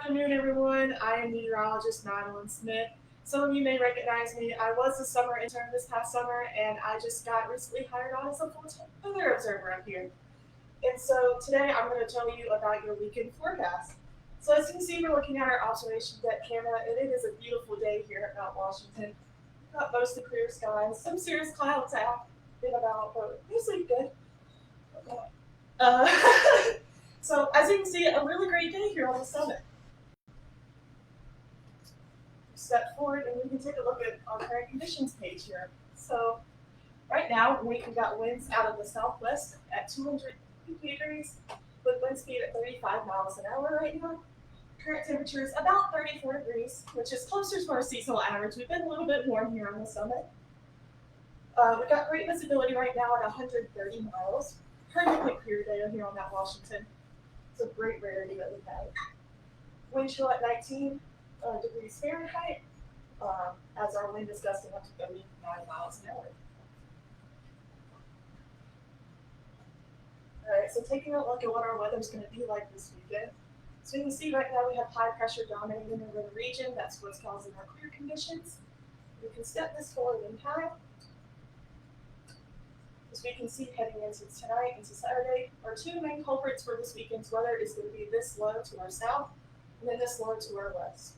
afternoon, everyone. I am meteorologist Madeline Smith. Some of you may recognize me. I was a summer intern this past summer, and I just got recently hired on as a full-time weather observer up here. And so today I'm going to tell you about your weekend forecast. So as you can see, we're looking at our observation deck camera, and it is a beautiful day here at Mount Washington. Got mostly clear skies, some serious clouds out and about, but mostly good. Uh, so as you can see, a really great day here on the summit. Step forward and we can take a look at our current conditions page here. So right now we've got winds out of the southwest at 200 degrees with wind speed at 35 miles an hour right now. Current temperature is about 34 degrees, which is closer to our seasonal average. We've been a little bit more here on the summit. We've got great visibility right now at 130 miles. Perfectly clear day here on Mount Washington. It's a great rarity that we have. Wind chill at 19 degrees Fahrenheit, as our wind is gusting up to 39 miles an hour. All right, so taking a look at what our weather is going to be like this weekend. So you can see right now we have high pressure dominating over the region. That's what's causing our clear conditions. We can step this forward in time. As we can see heading into tonight, into Saturday, our two main culprits for this weekend's weather is going to be this low to our south and then this low to our west.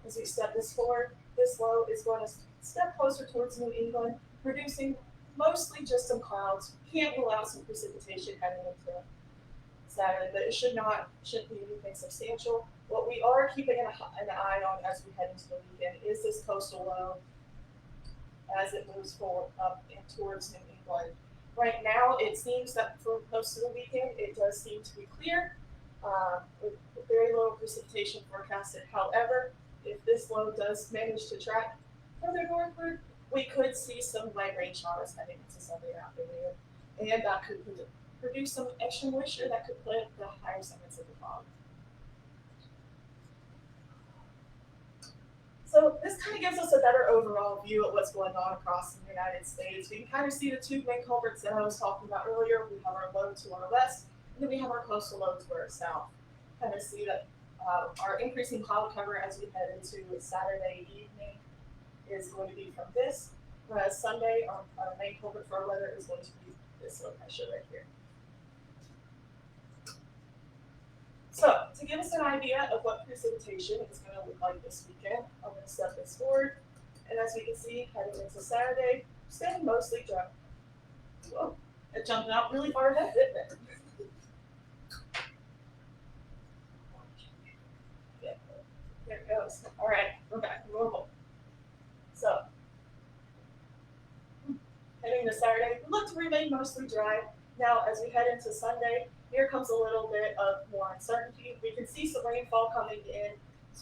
As we step this forward, this low is going to step closer towards New England, producing mostly just some clouds. Can't rule out some precipitation heading into Saturday, but it shouldn't be anything substantial. What we are keeping an eye on as we head into the weekend is this coastal low as it moves forward up and towards New England. Right now, it seems that for most of the weekend, it does seem to be clear, with very little precipitation forecasted. However, if this low does manage to track further northward, we could see some light rain showers heading into Sunday afternoon, and that could produce some extra moisture that could plant the higher summits of the fog. So this kind of gives us a better overall view of what's going on across the United States. We can kind of see the two main culprits that I was talking about earlier. We have our low to our west, and then we have our coastal low to our south. Kind of see that our increasing cloud cover as we head into Saturday evening is going to be from this, whereas Sunday, our main culprit for our weather is going to be this low pressure right here. So, to give us an idea of what precipitation is going to look like this weekend, I'm going to step this forward, and as we can see, heading into Saturday, staying mostly dry. Whoa, it jumped out really far ahead, didn't it? Yeah, there it goes. All right, we're back to normal. So, heading to Saturday, we look to remain mostly dry. Now, as we head into Sunday, here comes a little bit of more uncertainty. We can see some rainfall coming in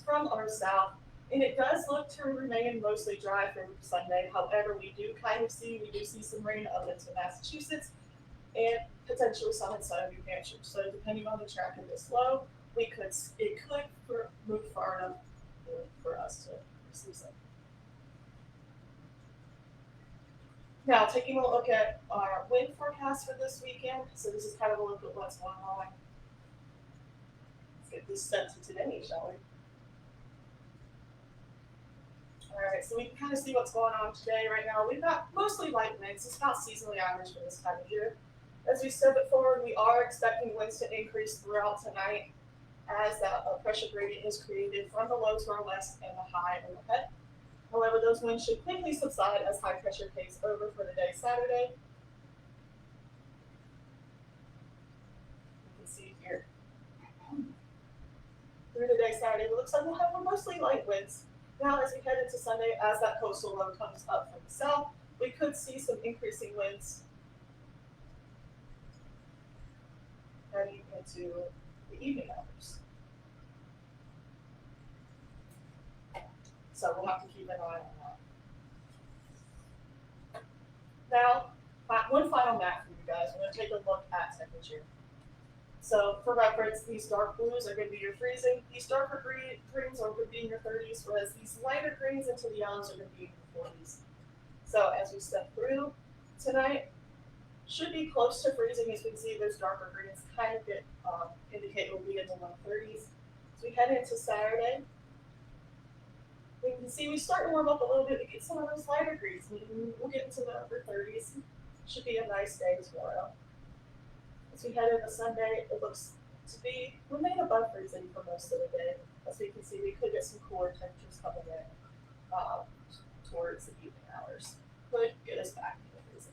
from our south, and it does look to remain mostly dry for Sunday. However, we do see some rain up into Massachusetts and potentially some inside of New Hampshire. So depending on the track of this low, it could move far enough for us to receive some. Now, taking a look at our wind forecast for this weekend. So this is kind of a look at what's going on. Let's get this set to today, shall we? All right, so we can kind of see what's going on today. Right now, we've got mostly light winds. It's about seasonally average for this time of year. As we step it forward, we are expecting winds to increase throughout tonight as that pressure gradient is created from the low to our west and the high overhead. However, those winds should quickly subside as high pressure takes over for the day Saturday. You can see here. Through the day Saturday, it looks like we'll have mostly light winds. Now, as we head into Sunday, as that coastal low comes up from the south, we could see some increasing winds heading into the evening hours. So we'll have to keep an eye on that. Now, one final map for you guys. We're going to take a look at temperature. So for reference, these dark blues are going to be your freezing. These darker greens are going to be in your 30s, whereas these lighter greens into the yellows are going to be in your 40s. So as we step through tonight, should be close to freezing. As we can see, those darker greens kind of indicate we'll be in the low 30s. As we head into Saturday, we can see we start to warm up a little bit. We get some of those lighter degrees. We'll get into the upper 30s. Should be a nice day tomorrow. As we head into Sunday, it looks to be remain above freezing for most of the day. As we can see, we could get some cooler temperatures coming in towards the evening hours. Could get us back into freezing.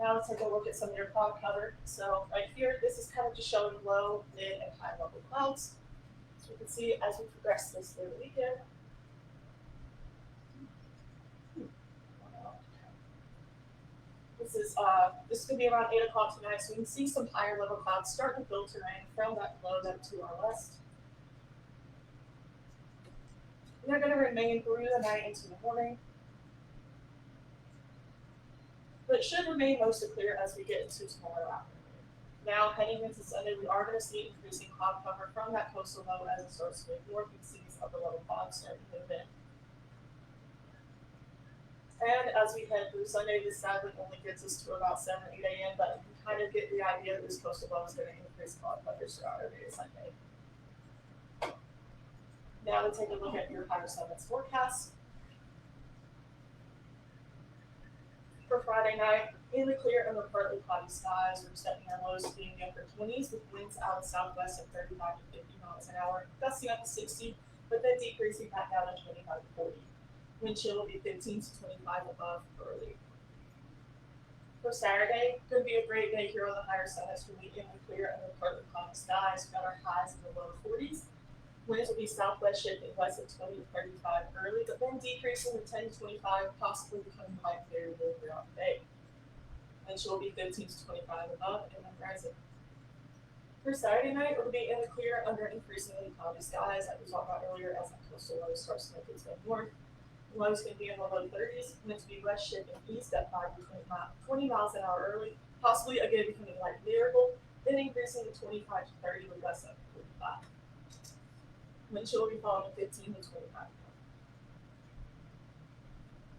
Now let's take a look at some of your cloud cover. So right here, this is kind of just showing low, mid, and high level clouds. So we can see as we progress this through the weekend. This is going to be around 8 o'clock tonight, so we can see some higher level clouds starting to filter in from that low up to our west. And they're going to remain through the night into the morning. But it should remain mostly clear as we get into tomorrow afternoon. Now, heading into Sunday, we are going to see increasing cloud cover from that coastal low as it starts to move north. You can see these upper level clouds starting to move in. And as we head through Sunday, this sadly only gets us to about 7 or 8 a.m., but you can kind of get the idea that this coastal low is going to increase cloud cover throughout our day Sunday. Now to take a look at your higher summits forecast. For Friday night, in the clear and the partly cloudy skies, we're expecting our lows to be in the upper 20s with winds out of southwest at 35 to 50 miles an hour, gusting up to 60, but then decreasing back down to 25 to 40. Wind chill will be 15 to 25 above early. For Saturday, going to be a great day here on the higher summits. We'll be in the clear and the partly cloudy skies. We've got our highs in the low 40s. Winds will be southwest shifting west at 20 to 35 early, but then decreasing to 10 to 25, possibly becoming light variable throughout the day. Wind chill will be 15 to 25 above and then rising. For Saturday night, we'll be in the clear under increasingly cloudy skies, like we talked about earlier, as that coastal low starts to make its way north. The low is going to be in the low 30s, winds will be west shifting east at 5 to 20 miles an hour early, possibly again becoming light variable, then increasing to 25 to 30 with gusts up to 45. Wind chill will be falling 15 to 25.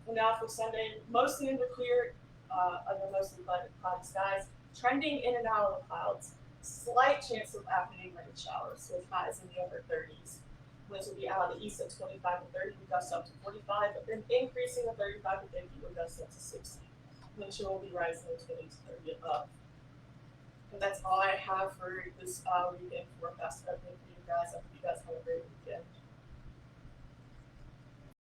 And now for Sunday, mostly in the clear, under mostly cloudy skies, trending in and out of the clouds. Slight chance of afternoon rain showers with highs in the upper 30s. Winds will be out of the east at 25 to 30 with gusts up to 45, but then increasing to 35 to 50 with gusts up to 60. Wind chill will be rising to 20 to 30 above. And that's all I have for this weekend forecast update for you guys. I hope you guys have a great weekend.